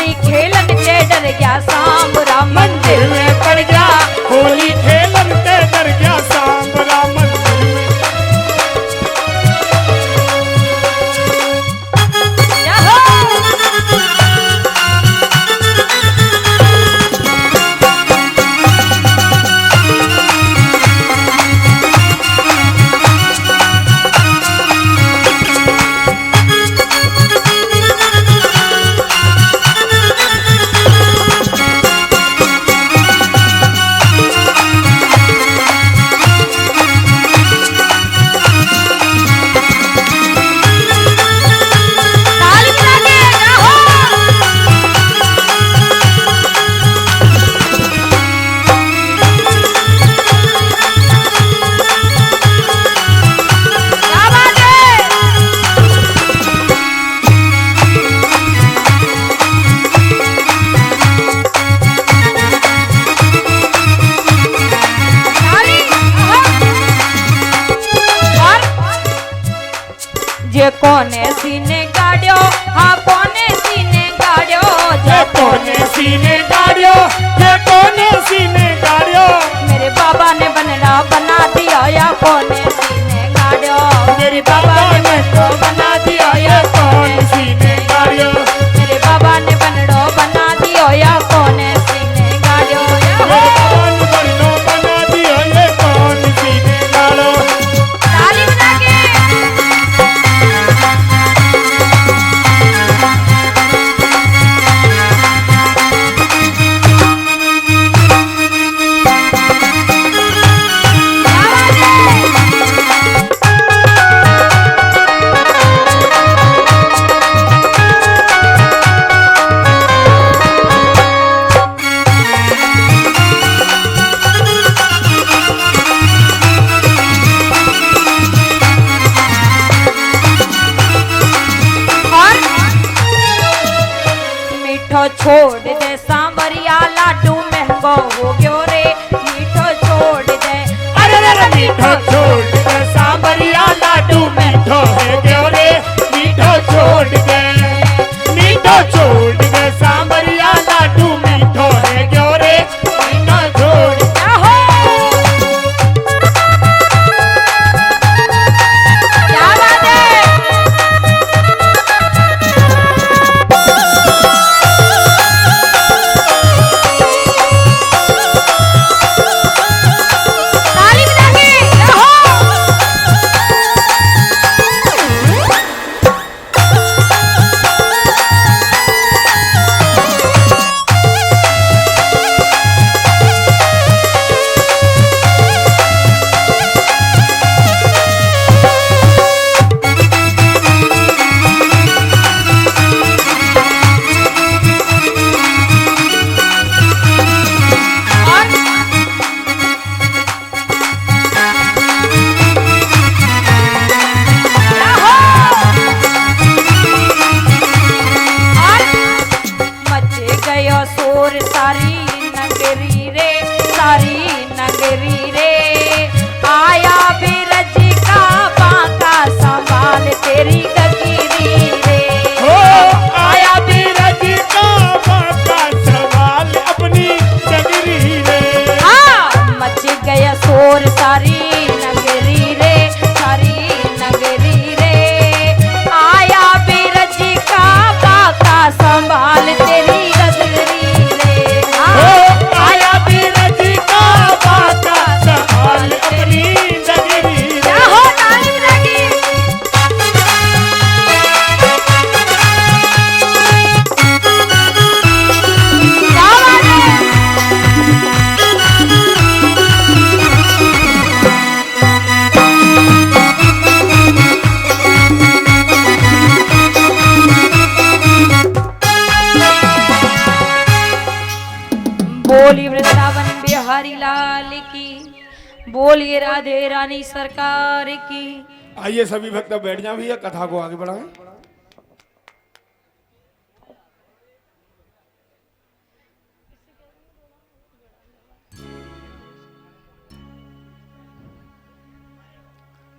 होली खेलन के डर गया सांबरा मंदिर में पड़ गया। होली खेलन के डर गया सांबरा मंदिर में। जे कोने सीने गाड़ियो, हाँ कोने सीने गाड़ियो, जे कोने सीने गाड़ियो, जे कोने सीने गाड़ियो। मेरे बाबा ने बनना बना दिया या कोने सीने गाड़ियो। मेरे बाबा ने तो बना दिया या कोने सीने गाड़ियो। मेरे बाबा ने बनड़ो बना दियो या कोने सीने गाड़ियो। मेरे बाबा ने बनड़ो बना दिया या कोने सीने गाड़ियो। ताली बजा के छोड़ दे सांवरिया लाडू महंगो हो गयो रे। मीठो छोड़ दे, अरे मीठो छोड़ दे सांवरिया लाडू मीठो है गयो रे। मीठो छोड़ दे, मीठो छोड़ दे सांवरिया लाडू मीठो है गयो रे। मीठो छोड़ दे हो। क्या बात है। सारी नगरी रे, सारी नगरी रे। आया बिरज का बांका संभाल तेरी गगरी रे। हो आया बिरज का बांका संभाल अपनी गगरी रे। हाँ मच गया शोर सारी नगरी रे, सारी नगरी रे। आया बिरज का बांका संभाल तेरी बोली वृंदावन बिहारी लाल की, बोलिए राधे रानी सरकार की। आइए सभी भक्त बैठ जाओ भैया, कथा को आगे बढ़ाएं।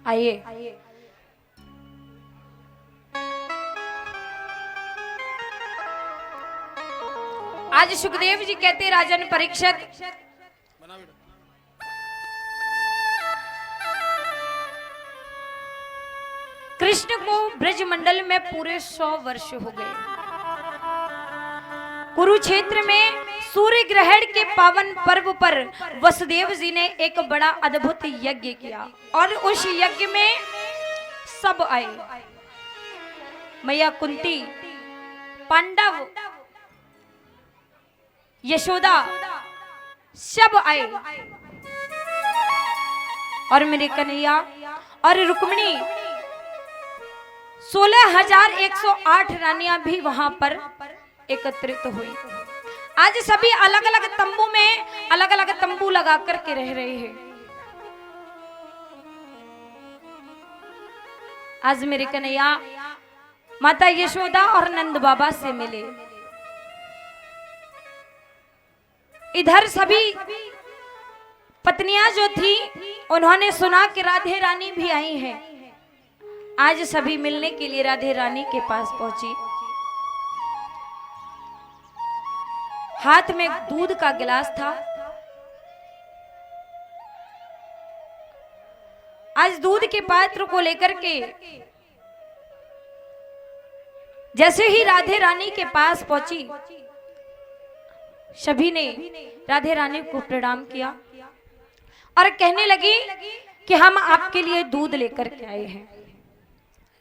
आइए आज सुखदेव जी कहते राजन परीक्षित, कृष्ण को ब्रज मंडल में पूरे 100 वर्ष हो गए। कुरुक्षेत्र में सूर्य ग्रहण के पावन पर्व पर वसुदेव जी ने एक बड़ा अद्भुत यज्ञ किया और उस यज्ञ में सब आए। मैया कुंती, पांडव, यशोदा सब आए और मेरे कन्हैया और रुक्मिणी 16,108 रानियां भी वहां पर एकत्रित हुई। आज सभी अलग अलग तंबू में अलग अलग तंबू लगा करके रह रहे हैं। आज मेरे कन्हैया माता यशोदा और नंद बाबा से मिले। इधर सभी पत्नियां जो थी उन्होंने सुना कि राधे रानी भी आई हैं। आज सभी मिलने के लिए राधे रानी के पास पहुंची। हाथ में दूध का गिलास था। आज दूध के पात्र को लेकर के जैसे ही राधे रानी के पास पहुंची, सभी ने राधे रानी को प्रणाम किया और कहने लगी कि हम आपके लिए दूध लेकर के आए हैं।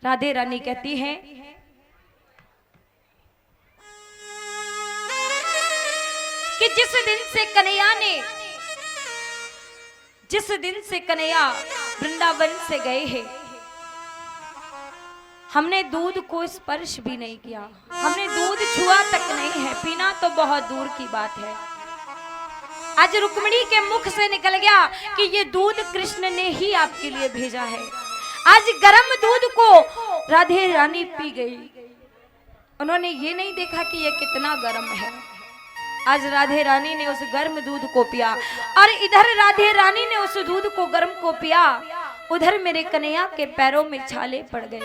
राधे रानी कहती हैं कि जिस दिन से कन्हैया वृंदावन से गए हैं, हमने दूध को स्पर्श भी नहीं किया, हमने दूध छुआ तक नहीं है, पीना तो बहुत दूर की बात है। आज रुक्मिणी के मुख से निकल गया कि ये दूध कृष्ण ने ही आपके लिए भेजा है। आज गर्म दूध को राधे रानी पी गई। उन्होंने ये नहीं देखा कि ये कितना गर्म है। आज राधे रानी ने उस गर्म दूध को पिया और इधर राधे रानी ने उस दूध को गर्म को पिया, उधर मेरे कन्हैया के पैरों में छाले पड़ गए।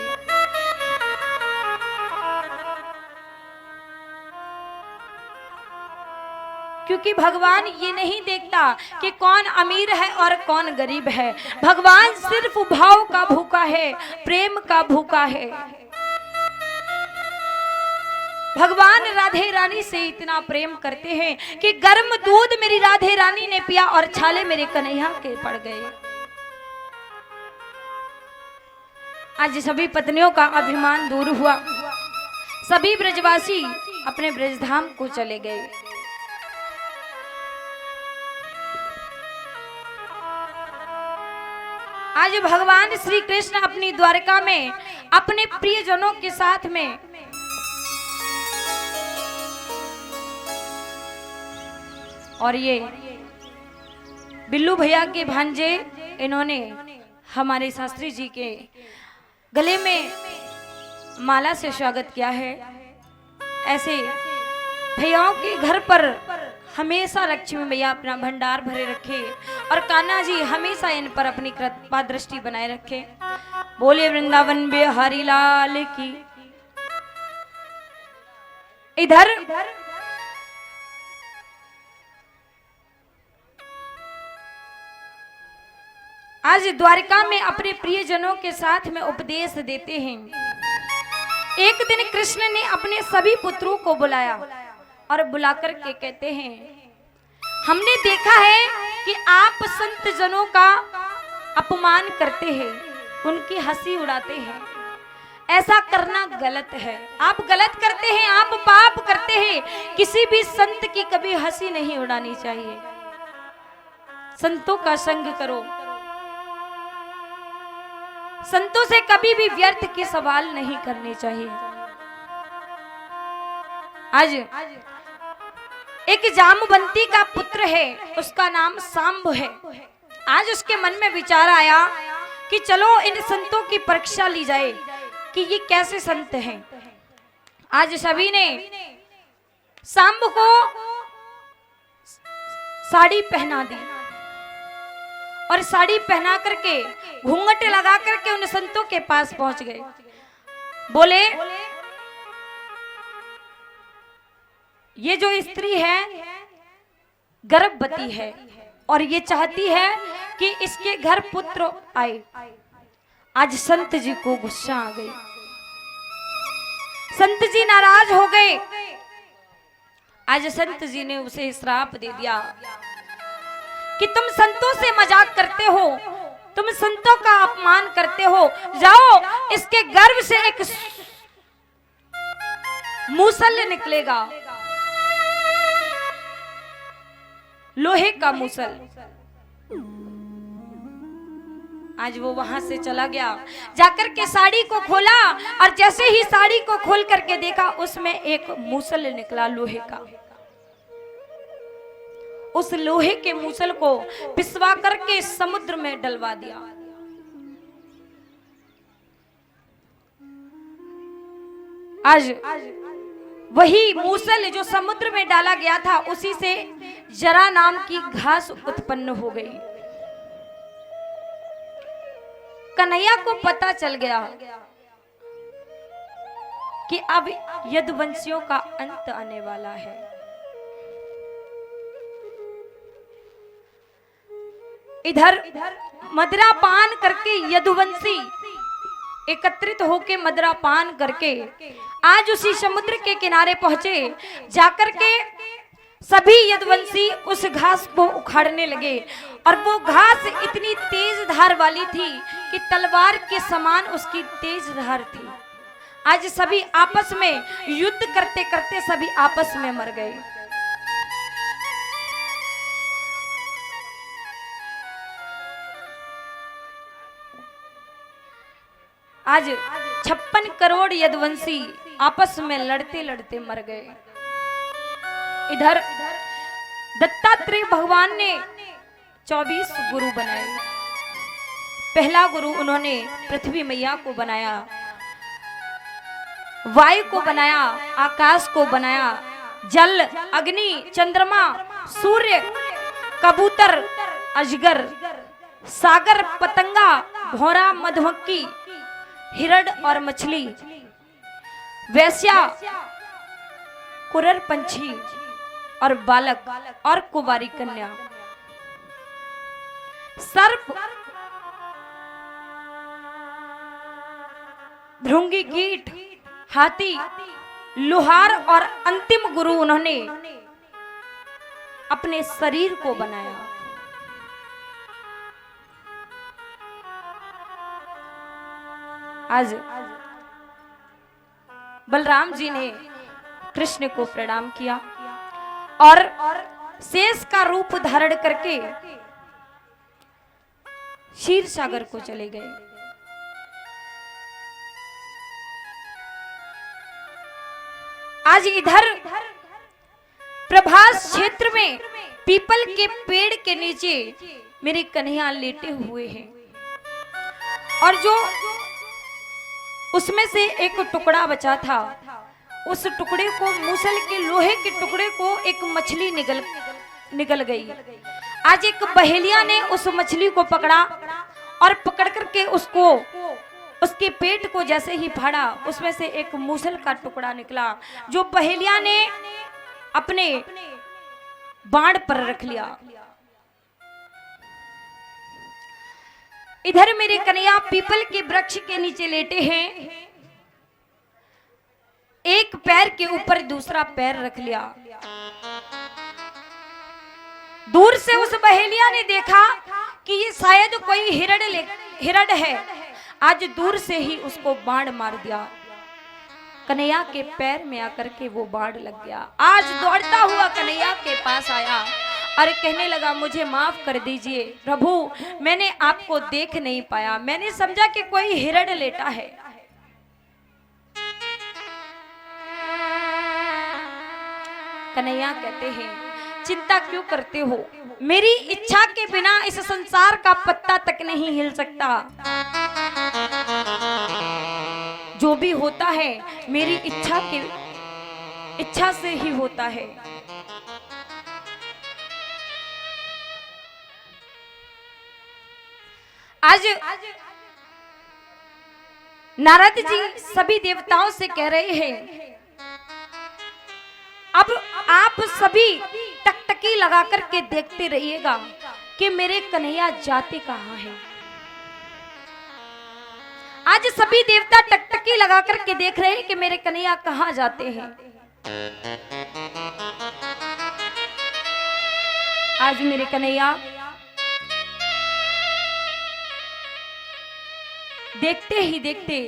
क्योंकि भगवान ये नहीं देखता कि कौन अमीर है और कौन गरीब है। भगवान सिर्फ भाव का भूखा है, प्रेम का भूखा है। भगवान राधे रानी से इतना प्रेम करते हैं कि गर्म दूध मेरी राधे रानी ने पिया और छाले मेरे कन्हैया के पड़ गए। आज सभी पत्नियों का अभिमान दूर हुआ। सभी ब्रजवासी अपने ब्रजधाम को चले गए। आज भगवान श्री कृष्ण अपनी द्वारका में अपने प्रियजनों के साथ में और ये बिल्लू भैया के भांजे, इन्होंने हमारे शास्त्री जी के गले में माला से स्वागत किया है। ऐसे भैयाओं के घर पर हमेशा लक्ष्मी मैया अपना भंडार भरे रखे और कान्हा जी हमेशा इन पर अपनी कृपा दृष्टि बनाए रखे। बोले वृंदावन बिहारी लाल की। इधर आज द्वारका में अपने प्रियजनों के साथ में उपदेश देते हैं। एक दिन कृष्ण ने अपने सभी पुत्रों को बुलाया और बुलाकर के कहते हैं, हमने देखा है कि आप संत जनों का अपमान करते हैं, उनकी हंसी उड़ाते हैं। ऐसा करना गलत है। आप गलत करते हैं, आप पाप करते हैं। किसी भी संत की कभी हंसी नहीं उड़ानी चाहिए। संतों का संग करो। संतों से कभी भी व्यर्थ के सवाल नहीं करने चाहिए। आज एक जामवंती का पुत्र है, उसका नाम सांब है। आज उसके मन में विचार आया कि चलो इन संतों की परीक्षा ली जाए कि ये कैसे संत हैं। आज सभी ने सांब को साड़ी पहना दी और साड़ी पहना करके घूंघट लगा करके उन संतों के पास पहुंच गए। बोले, ये जो स्त्री है गर्भवती है और ये चाहती है कि इसके घर पुत्र आए। आज संत जी को गुस्सा आ गई, संत जी नाराज हो गए। आज संत जी ने उसे श्राप दे दिया कि तुम संतों से मजाक करते हो, तुम संतों का अपमान करते हो, जाओ इसके गर्भ से एक मूसल निकलेगा, लोहे का मूसल। आज वो वहां से चला गया, जाकर के साड़ी को खोला और जैसे ही साड़ी को खोल करके देखा उसमें एक मूसल निकला लोहे का। उस लोहे के मूसल को पिसवा करके समुद्र में डलवा दिया। आज वही मूसल जो समुद्र में डाला गया था उसी से जरा नाम की घास उत्पन्न हो गई। कन्हैया को पता चल गया कि अब यदुवंशियों का अंत आने वाला है। इधर मदिरा पान करके यदुवंशी एकत्रित होके मदिरा पान करके आज उसी समुद्र के किनारे पहुंचे। जाकर के सभी यदुवंशी उस घास को उखाड़ने लगे और वो घास इतनी तेज धार वाली थी कि तलवार के समान उसकी तेज धार थी। आज सभी आपस में युद्ध करते करते सभी आपस में मर गए। आज 56 करोड़ यदुवंशी आपस में लड़ते लड़ते मर गए। इधर दत्तात्रेय भगवान ने 24 गुरु बनाए। पहला गुरु उन्होंने पृथ्वी मैया को बनाया, वायु को बनाया, आकाश को बनाया, जल, अग्नि, चंद्रमा, सूर्य, कबूतर, अजगर, सागर, पतंगा, भौरा, मधुमक्खी, हिरण और मछली, वैश्या, कुरर पंछी और बालक और कुंवारी कन्या, सर्प, भृंगी कीट, हाथी, लोहार और अंतिम गुरु उन्होंने अपने शरीर को बनाया। आज बलराम जी ने कृष्ण को प्रणाम किया और शेष का रूप धारण करके क्षीर सागर को चले गए। आज इधर प्रभास क्षेत्र में पीपल के पेड़ के नीचे मेरे कन्हैया लेटे हुए हैं और जो उसमें से एक टुकड़ा बचा था, उस टुकड़े को, मूसल के लोहे के टुकड़े को एक मछली निगल गई। आज एक बहेलिया ने उस मछली को पकड़ा और पकड़ करके उसको, उसके पेट को जैसे ही फाड़ा उसमें से एक मूसल का टुकड़ा निकला जो बहेलिया ने अपने बाण पर रख लिया। इधर मेरे कन्हैया पीपल के वृक्ष के नीचे लेटे हैं, एक पैर के ऊपर दूसरा पैर रख लिया। दूर से उस बहेलिया ने देखा कि ये शायद कोई हिरण है। आज दूर से ही उसको बाण मार दिया। कन्हैया के पैर में आकर के वो बाण लग गया। आज दौड़ता हुआ कन्हैया के पास आया और कहने लगा, मुझे माफ कर दीजिए प्रभु, मैंने आपको देख नहीं पाया, मैंने समझा कि कोई हिरण लेटा है। कन्हैया कहते हैं, चिंता क्यों करते हो, मेरी इच्छा के बिना इस संसार का पत्ता तक नहीं हिल सकता। जो भी होता है मेरी इच्छा से ही होता है। आज नारद जी सभी देवताओं से कह रहे हैं, अब आप सभी टकटकी लगा करके देखते रहिएगा कि मेरे कन्हैया जाते कहाँ हैं। आज सभी देवता टकटकी लगा करके देख रहे हैं कि मेरे कन्हैया कहाँ जाते हैं। आज मेरे कन्हैया देखते ही देखते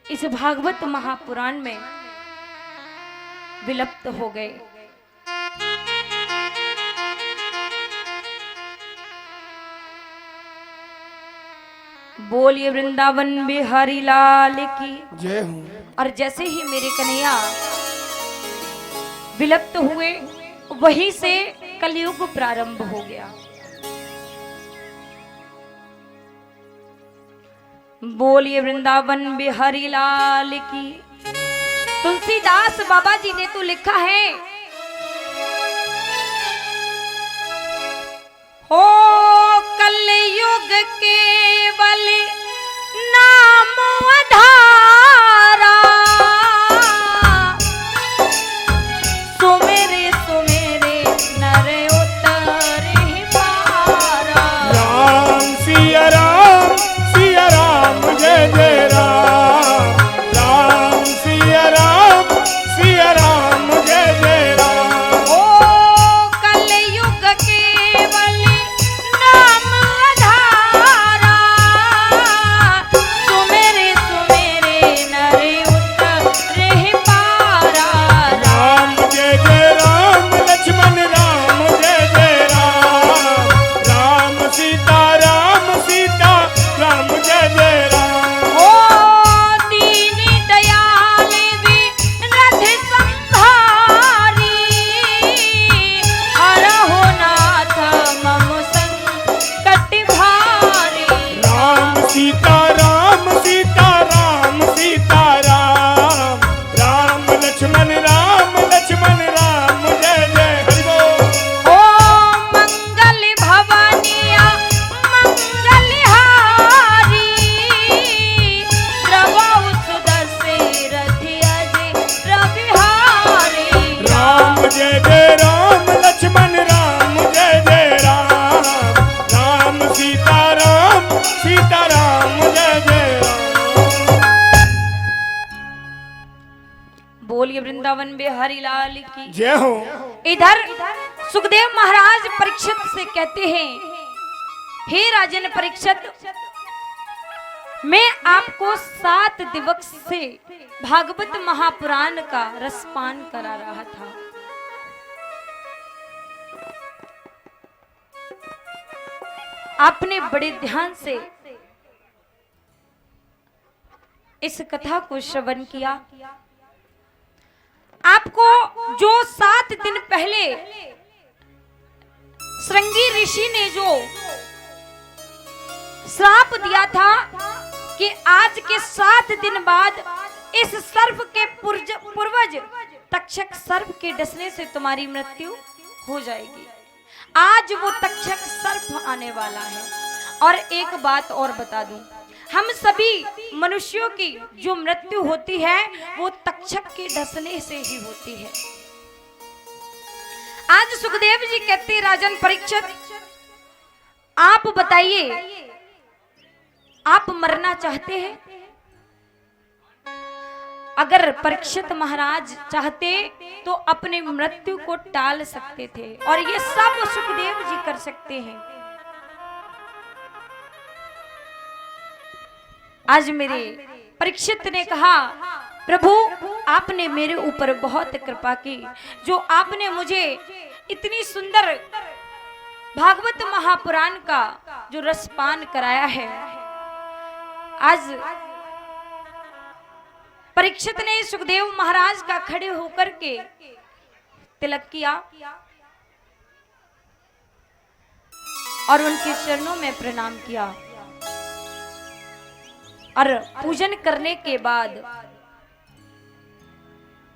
इस भागवत महापुराण में विलुप्त हो गए। बोलिए वृंदावन बिहारी लाल की जय हूँ। और जैसे ही मेरे कन्हैया विलुप्त हुए वहीं से कलयुग प्रारंभ हो गया। बोलिए वृंदावन बिहारी लाल की। तुलसीदास बाबा जी ने तो लिखा है, हो कलयुग केवल नाम आधारा, सुमेरे सुमेरे नर उतरे पारा। राम सिया राम जय जय राम। राम सिया राम जय जय राम। ओ कलयुग केवल नाम आधारा, सुमेरे सुमेरे नर उतरे पारा। राम जय जय राम लक्ष्मण राम जय जय राम। राम सीता राम जय जय राम। ओ दीन दयाल विरध संहारी, हरहु नाथ मम संकट भारी। राम सीता राम राम लक्ष्मण राम जय जय हरि बोल। ओ मंगल भवनिया मंगलहारी, प्रभु सुदशरथ अजय बिहारी। राम जय जय राम लक्ष्मण राम जय जय राम। राम सीता राम जय जय राम। बोलिए वृंदावन बिहारी लाल की जय हो। इधर सुखदेव महाराज परीक्षित से कहते हैं, हे राजन परीक्षित, मैं आपको 7 दिवस से भागवत महापुराण का रसपान करा रहा था। आपने बड़े ध्यान से इस कथा को श्रवण किया। आपको जो 7 दिन पहले श्रृंगी ऋषि ने जो श्राप दिया था कि आज के 7 दिन बाद इस सर्प के पूर्वज तक्षक सर्प के डसने से तुम्हारी मृत्यु हो जाएगी, आज वो तक्षक सर्प आने वाला है। और एक बात और बता दूं, हम सभी मनुष्यों की जो मृत्यु होती है वो तक्षक के डसने से ही होती है। आज सुखदेव जी कहते, राजन परीक्षित, आप बताइए, आप मरना चाहते हैं? अगर परीक्षित महाराज चाहते तो अपनी मृत्यु को टाल सकते थे, और ये सब सुखदेव जी कर सकते हैं। आज मेरे परीक्षित ने कहा, प्रभु आपने मेरे ऊपर बहुत कृपा की, जो आपने मुझे इतनी सुंदर भागवत महापुराण का जो रसपान कराया है। आज परीक्षित ने सुखदेव महाराज का खड़े होकर के तिलक किया और उनके चरणों में प्रणाम किया, और पूजन करने के बाद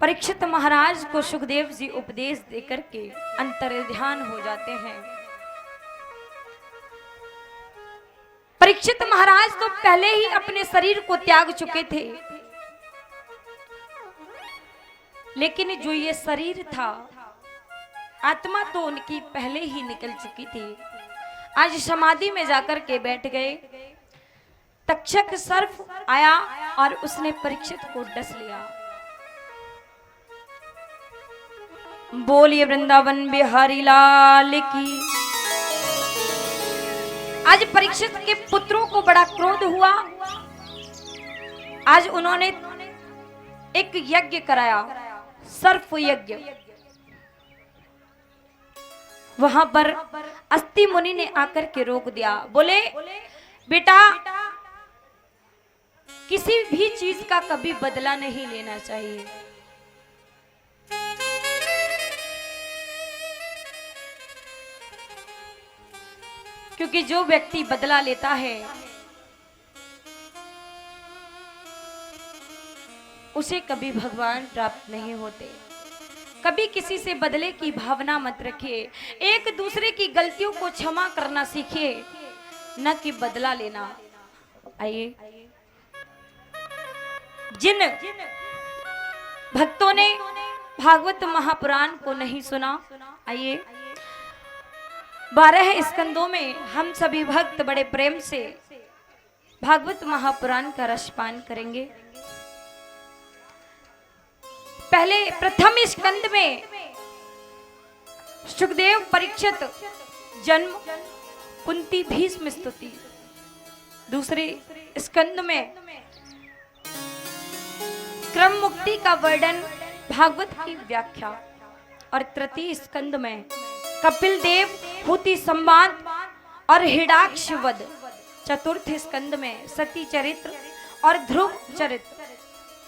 परीक्षित महाराज को सुखदेव जी उपदेश देकर के अंतर्ध्यान हो जाते हैं। परीक्षित महाराज तो पहले ही अपने शरीर को त्याग चुके थे, लेकिन जो ये शरीर था आत्मा तो उनकी पहले ही निकल चुकी थी। आज समाधि में जाकर के बैठ गए। तक्षक सर्प आया और उसने परीक्षित को डस लिया। बोलिए वृंदावन बिहारी लाल की। आज परीक्षित के पुत्रों को बड़ा क्रोध हुआ। आज उन्होंने एक यज्ञ कराया, सर्प यज्ञ। वहां पर अस्ति मुनि ने आकर के रोक दिया। बोले बेटा, किसी भी चीज का कभी बदला नहीं लेना चाहिए। क्योंकि जो व्यक्ति बदला लेता है उसे कभी भगवान प्राप्त नहीं होते। कभी किसी से बदले की भावना मत रखिए। एक दूसरे की गलतियों को क्षमा करना सीखिए, न कि बदला लेना। आइए, जिन भक्तों ने भागवत महापुराण को नहीं सुना, आइए 12 स्कंदों में हम सभी भक्त बड़े प्रेम से भागवत महापुराण का रसपान करेंगे। पहले प्रथम स्कंद में सुखदेव परीक्षित जन्म, कुंती भीष्म स्तुति। दूसरे स्कंद में क्रम मुक्ति का वर्णन, भागवत की व्याख्या। और तृतीय स्कंद में कपिल देव, हुति संवाद और हिडाक्ष वध। चतुर्थ स्कंद में सती चरित्र और ध्रुव चरित्र।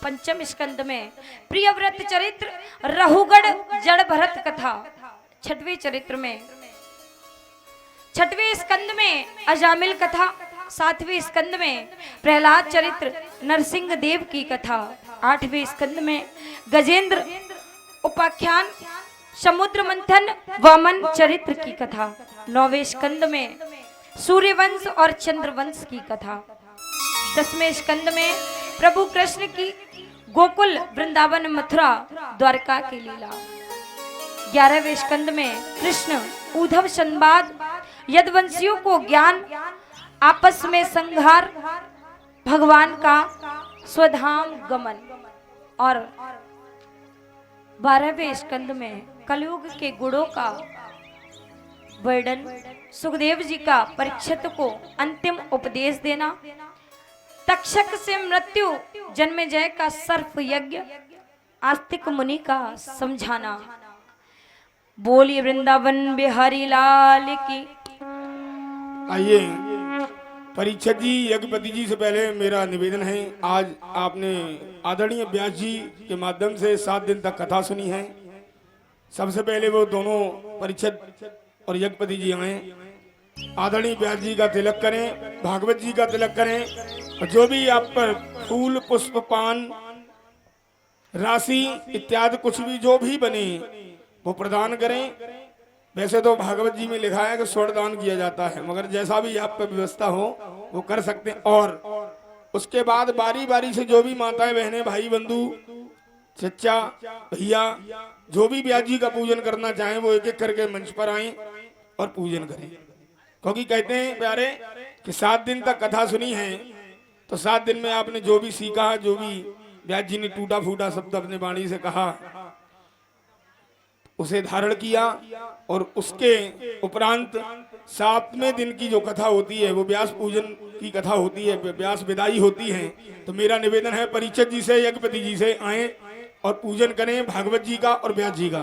पंचम स्कंद में प्रियव्रत चरित्र, रहुगढ़ जड़ भरत कथा। छठवें चरित्र में, छठवें स्कंद में अजामिल कथा। सातवें स्कंद में प्रहलाद चरित्र, नरसिंह देव की कथा। आठवें स्कंद में गजेंद्र उपाख्यान, समुद्र मंथन, वामन चरित्र की कथा। नौवें स्कंद में सूर्यवंश और चंद्रवंश की कथा। 10वें स्कंद में प्रभु कृष्ण की गोकुल, वृंदावन, मथुरा, द्वारका की लीला। 11वें स्कंद में कृष्ण उद्धव संवाद, यदुवंशियों को ज्ञान, आपस में संघार, भगवान का स्वधाम गमन। और 12वें स्कंद में कलयुग के गुणों का वर्णन, सुखदेव जी का परीक्षित को अंतिम उपदेश देना, तक्षक से मृत्यु, जन्मेजय का सर्प यज्ञ, आस्तिक मुनि का समझाना। बोलिए वृंदावन बिहारी लाल की। आइए परीक्षित जी, यज्ञपति जी से पहले मेरा निवेदन है, आज आपने आदरणीय व्यास जी के माध्यम से 7 दिन तक कथा सुनी है। सबसे पहले वो दोनों परीक्षित और यज्ञपति जी आए, आदरणीय व्यास जी का तिलक करें, भागवत जी का तिलक करें, और जो भी आप पर फूल, पुष्प, पान, राशि इत्यादि कुछ भी जो भी बने वो प्रदान करें। वैसे तो भागवत जी में लिखा है कि स्वर्ण दान किया जाता है, मगर जैसा भी आप पर व्यवस्था हो वो कर सकते हैं। और उसके बाद बारी बारी से जो भी माताएं, बहनें, भाई, बंधु, चचा, भैया जो भी व्यास जी का पूजन करना चाहें वो एक एक करके मंच पर आए और पूजन करें। क्योंकि कहते हैं प्यारे कि 7 दिन तक कथा सुनी है, तो 7 दिन में आपने जो भी सीखा, जो भी व्यास जी ने टूटा फूटा शब्द अपने वाणी से कहा, उसे धारण किया। और उसके उपरांत 7वें दिन की जो कथा होती है वो व्यास पूजन की कथा होती है, व्यास विदाई होती है। तो मेरा निवेदन है परीक्षित जी से, यज्ञपति जी से आए और पूजन करें भागवत जी का और व्यास जी का।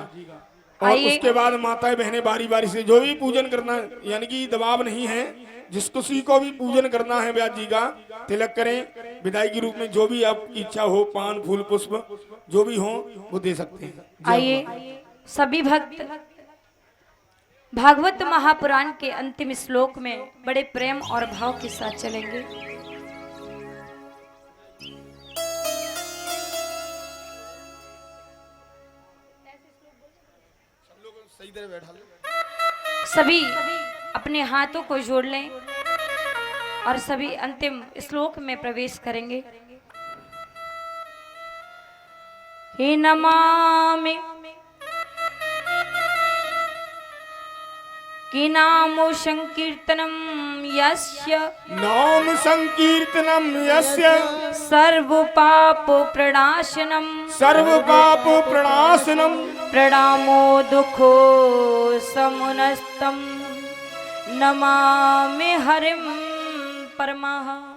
और उसके बाद माताएं, बहनें बारी बारी से जो भी पूजन करना, यानी कि दबाव नहीं है, जिस किसी को भी पूजन करना है व्यास जी का, तिलक करें। विदाई के रूप में जो भी आपकी इच्छा हो, पान, फूल, पुष्प जो भी हो वो दे सकते हैं। आइए सभी भक्त भागवत महापुराण के अंतिम श्लोक में बड़े प्रेम और भाव के साथ चलेंगे। सभी अपने हाथों को जोड़ लें और सभी अंतिम श्लोक में प्रवेश करेंगे। हे नमामि कि नामो संकीर्तनम यस्य नाम संकीर्तनम यस्य सर्व पाप प्रणाशनम सर्व पाप प्रणाशनम प्रणामो दुखो समुनस्तम नमामि हरिम परमः।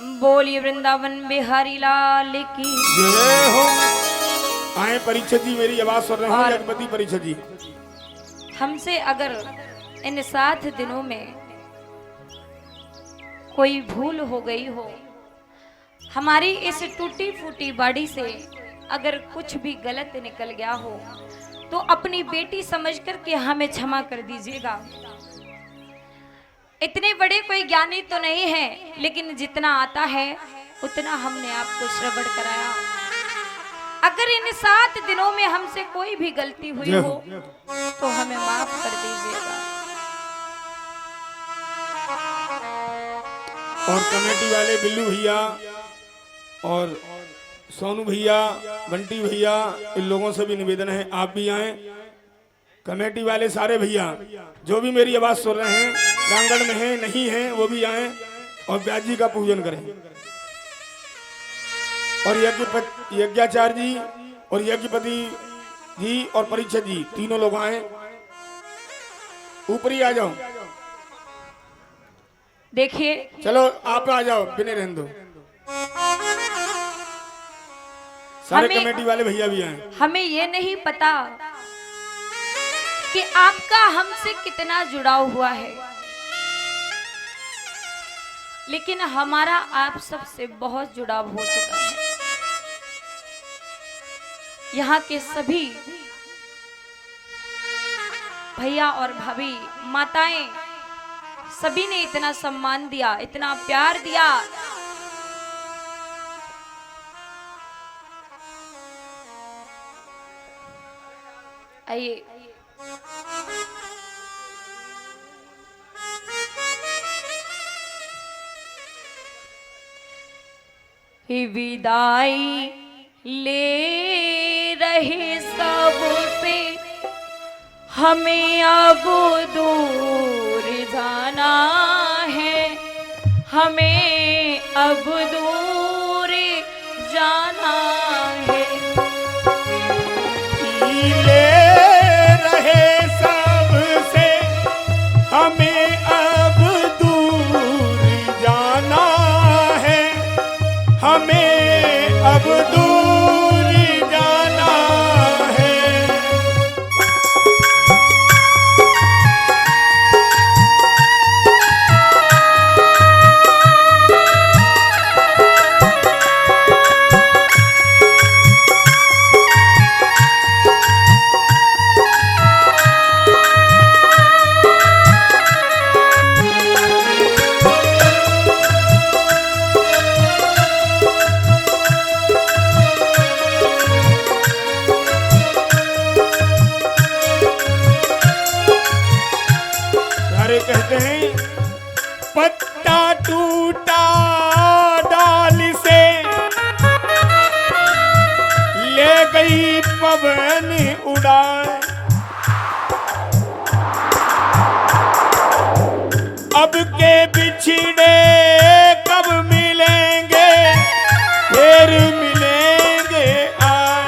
बोलिए वृंदावन बिहारी लाल की जय हो। आए परीक्षित जी, मेरी आवाज सुन रहे हैं? और- जगपति परीक्षित जी, हमसे अगर इन 7 दिनों में कोई भूल हो गई हो, हमारी इस टूटी फूटी बॉडी से अगर कुछ भी गलत निकल गया हो, तो अपनी बेटी समझकर के हमें क्षमा कर दीजिएगा। इतने बड़े कोई ज्ञानी तो नहीं है, लेकिन जितना आता है उतना हमने आपको श्रवण कराया। अगर इन 7 दिनों में हमसे कोई भी गलती हुई जय हो हो। तो हमें माफ कर दीजिएगा। और कमेटी वाले बिल्लू भैया और सोनू भैया, बंटी भैया, इन लोगों से भी निवेदन है आप भी आए। कमेटी वाले सारे भैया जो भी मेरी आवाज सुन रहे हैं, प्रांगण में हैं नहीं हैं, वो भी आए और व्यास जी का पूजन करें। और यज्ञाचार्य जी और यज्ञपति जी और परीक्षित जी तीनों लोग आए, ऊपर ही आ जाओ। देखिए, चलो आप आ जाओ, बिने रहने दो। सारे हमें- कमेटी वाले भैया भी आए। हमें ये नहीं पता कि आपका हमसे कितना जुड़ाव हुआ है, लेकिन हमारा आप सबसे बहुत जुड़ाव हो चुका है। यहाँ के सभी भैया और भाभी, माताएं, सभी ने इतना सम्मान दिया, इतना प्यार दिया। आइए, विदाई ले रहे सबसे, हमें अब दूर जाना है, हमें अब दूर जाना है। ले रहे सबसे, हमें अब दूर जाना है, हमें अब दूर जाना है। सारे कहते हैं पत्ता टूटा डाल से, ले गई पवन उड़ाए। अब के बिछड़े कब मिलेंगे, फिर मिलेंगे आए।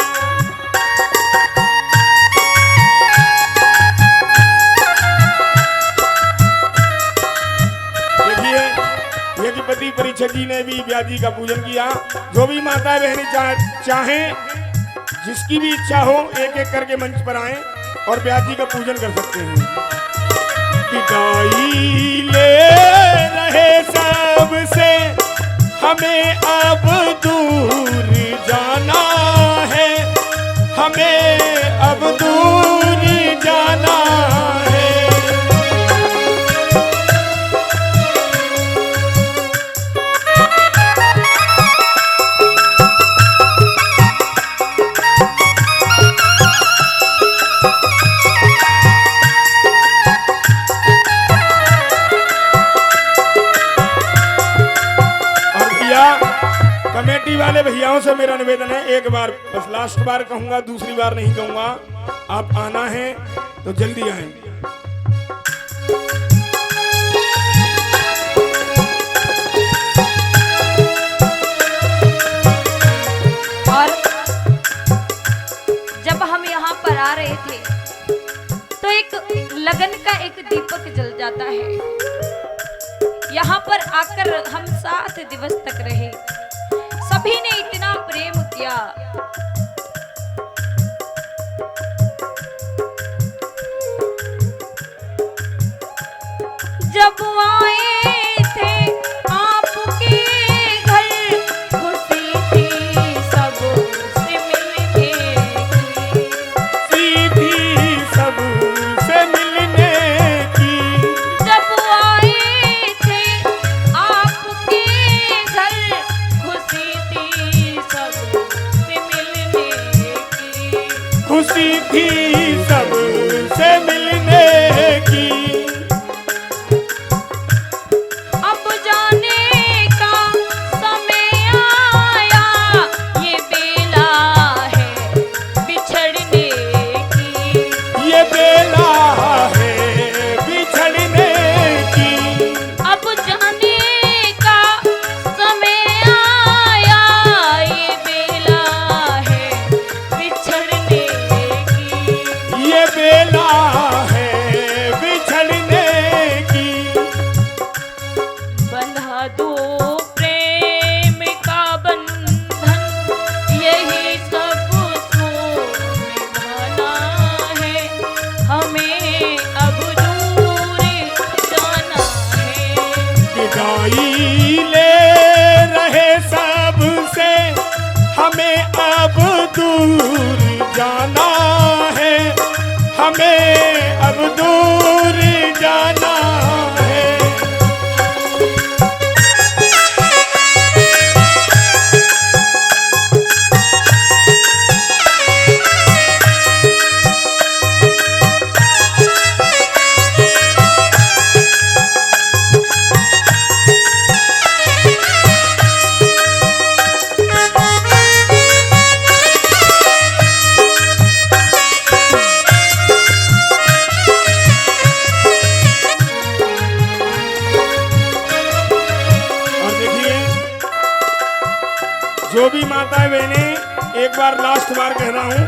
देखिए, यज्ञपति परीक्षित जी ने भी व्यास जी का पूजन किया। जो भी माता बहनी चाहें, जिसकी भी इच्छा हो, एक एक करके मंच पर आए और व्यास जी का पूजन कर सकते हैं। विदाई ले रहे सबसे, हमें अब दूर जाना है, हमें अब दूर जाना है। कमेटी वाले भैयाओं कन्याओं से मेरा निवेदन है, एक बार बस लास्ट बार कहूंगा, दूसरी बार नहीं कहूंगा। आप आना है तो जल्दी आए। और जब हम यहाँ पर आ रहे थे तो एक लगन का एक दीपक जल जाता है। यहाँ पर आकर हम 7 दिवस तक रहे, सभी ने इतना प्रेम किया। जब आए थे आपके घर, खुशी थी सबसे मिलके की। सीधी सबसे मिलने की। जब आए थे आपके घर, खुशी थी सबसे मिलने की। खुशी थी सबसे मिलने की। अब जाने का समय आया, ये बेला है बिछड़ने की। ये बेला है बिछड़ने की। अब जाने का समय आया, ये बेला है बिछड़ने की। ये बेला है बिछड़ने की। बंधा दो प्रेम का बंधन, यही सब निभाना है। हमें अब दूर जाना है। विदाई ले रहे सबसे, हमें अब दूर जाना है। हमें अब दूर जाना है। और देखिए, जो भी माताएं बहनें, एक बार लास्ट बार कह रहा हूं,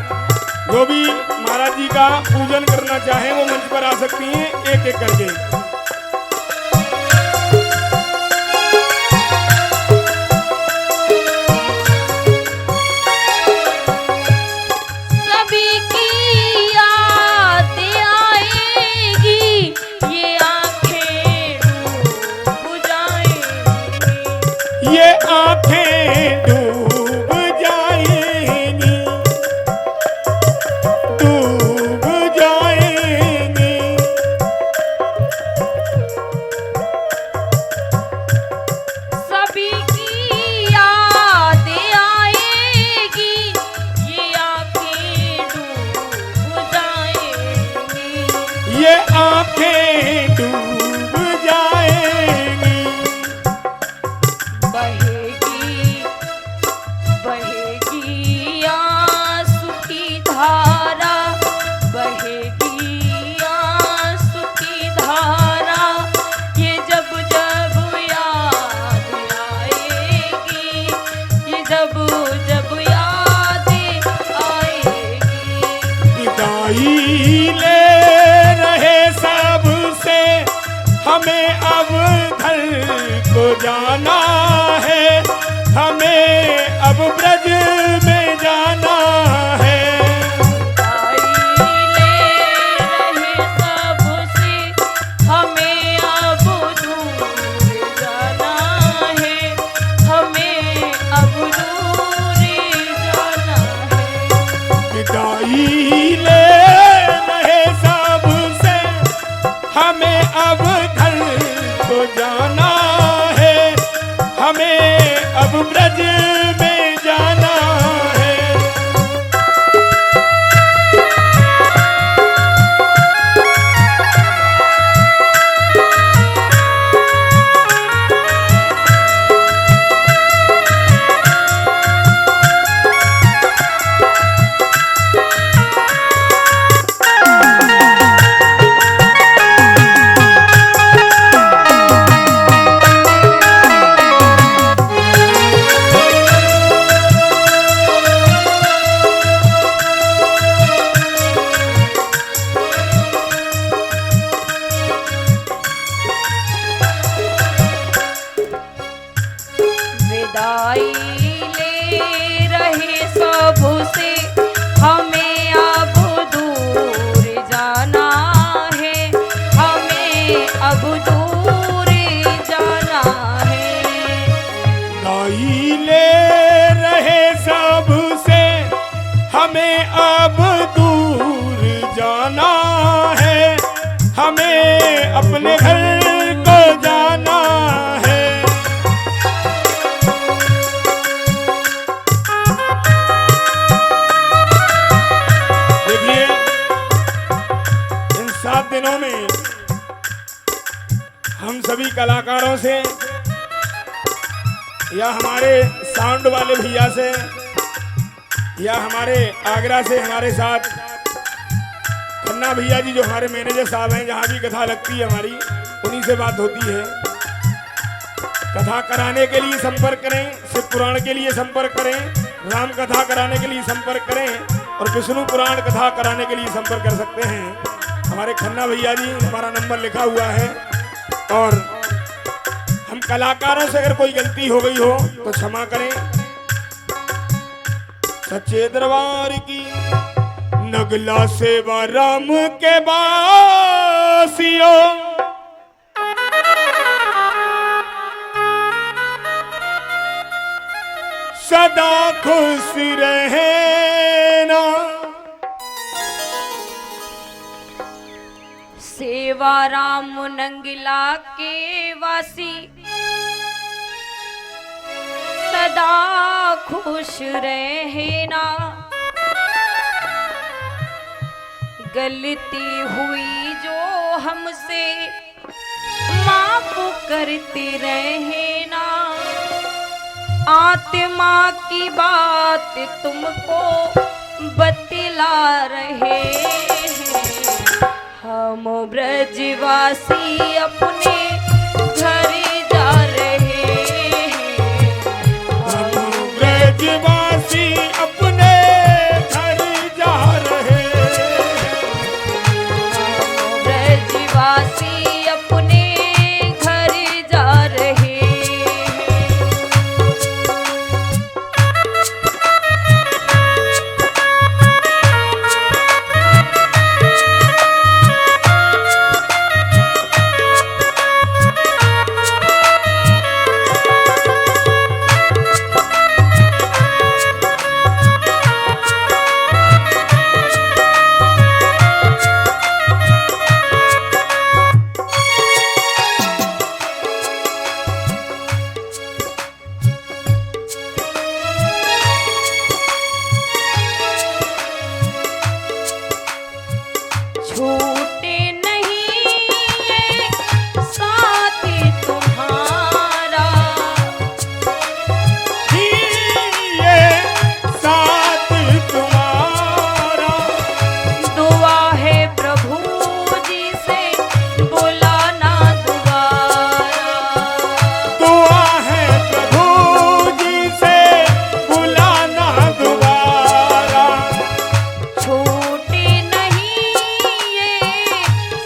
जो भी महाराज जी का पूजन करना चाहे वो मंच पर आ सकती हैं, एक एक करके। सभी की याद आएगी, ये आंखें डूब जाएंगी। ये आंखें डूब जाएंगी, डूब जाएंगी। सभी की याद आएगी, ये आंखें डूब जाएंगी। ये आंखें डूब जाएंगी। बहेगी बहेगी आंसू की धारा, बहेगी आंसू की धारा। ये जब जब याद आएगी, ये जब जब याद आएगी। विदाई ले रहे सबसे, हमें अब घर को जाना है। हमें अब ब्रज में जाना है। आई ले रहे सबसे, हमें अब दूर जाना है। हमें अब दूर जाना है। विदाई ले रहे सबसे, हमें अब घर को जाना है। हमें अब ब्रज में जाना है। हमें अब दूर जाना है, हमें अपने घर को जाना है। देखिए इन 7 दिनों में हम सभी कलाकारों से या हमारे साउंड वाले भैया से या हमारे आगरा से हमारे साथ खन्ना भैया जी जो हमारे मैनेजर साहब हैं, जहाँ भी कथा लगती है हमारी उन्हीं से बात होती है। कथा कराने के लिए संपर्क करें, शिव पुराण के लिए संपर्क करें, राम कथा कराने के लिए संपर्क करें और विष्णु पुराण कथा कराने के लिए संपर्क कर सकते हैं। हमारे खन्ना भैया जी हमारा नंबर लिखा हुआ है। और हम कलाकारों से अगर कोई गलती हो गई हो तो क्षमा करें। सच्चे दरबार की नगला सेवा राम के बासियों, सदा खुश रहना। सेवा राम नंगिला के वासी, सदा खुश रहना। गलती हुई जो हमसे माफ करते रहना। आत्मा की बात तुमको बतला रहे हैं, हम ब्रजवासी अपने घर जा रहे हैं। हम ब्रजवासी अपने घर जा रहे हैं। हम ब्रजवासी अपने घर जा रहे हैं। छूटे नहीं ये साथ तुम्हारा, ये साथ तुम्हारा। दुआ है प्रभु जी से बुलाना दोबारा। दुआ है प्रभु जी से बुलाना दोबारा। छूटे नहीं ये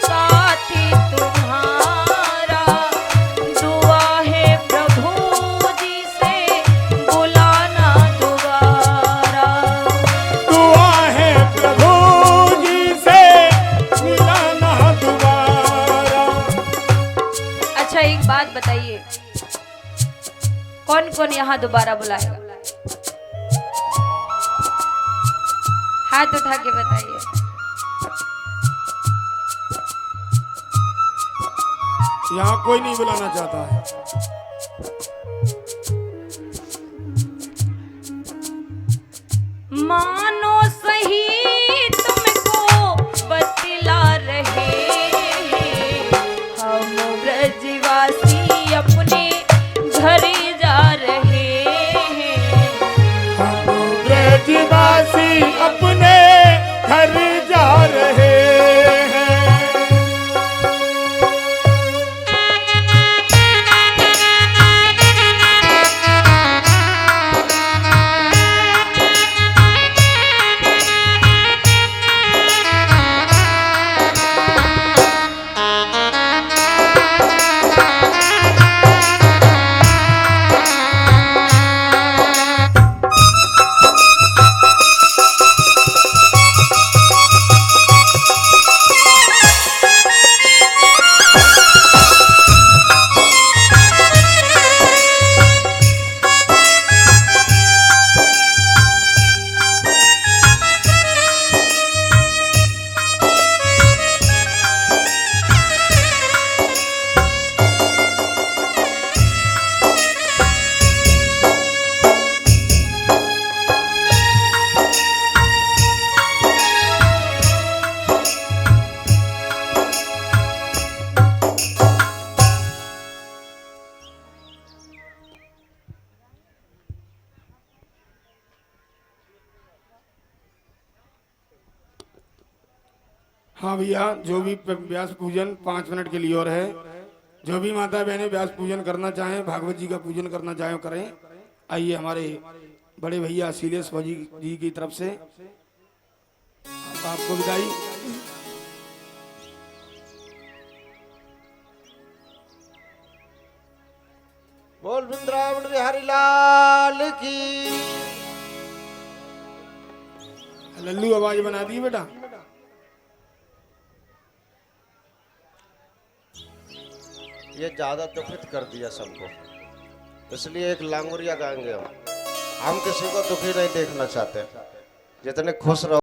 साथ तुम्हारा, दुआ है प्रभु जी से बुलाना दोबारा। दुआ है प्रभु जी से बुलाना दोबारा। अच्छा एक बात बताइए, कौन कौन यहाँ दोबारा बुलाएगा? हाथ उठा के बताइए। यहाँ कोई नहीं बुलाना चाहता है। मानो सही तुमको बतला रहे हैं, हम ब्रजवासी अपने घर जा रहे हैं। हम ब्रजवासी अपने घर जा रहे हैं। हाँ भैया, जो भी व्यास पूजन 5 मिनट के लिए और है, जो भी माता बहने व्यास पूजन करना चाहें, भागवत जी का पूजन करना चाहें करें। आइए हमारे बड़े भैया शीलेश फौजी जी की तरफ से आपको विदाई। बोल वृंदावन बिहारी लाल की। लल्लू आवाज बना दी बेटा। ये ज्यादा दुखित कर दिया सबको, इसलिए एक लांगुरिया गाएंगे हम किसी को दुखी नहीं देखना चाहते, जितने खुश रहो।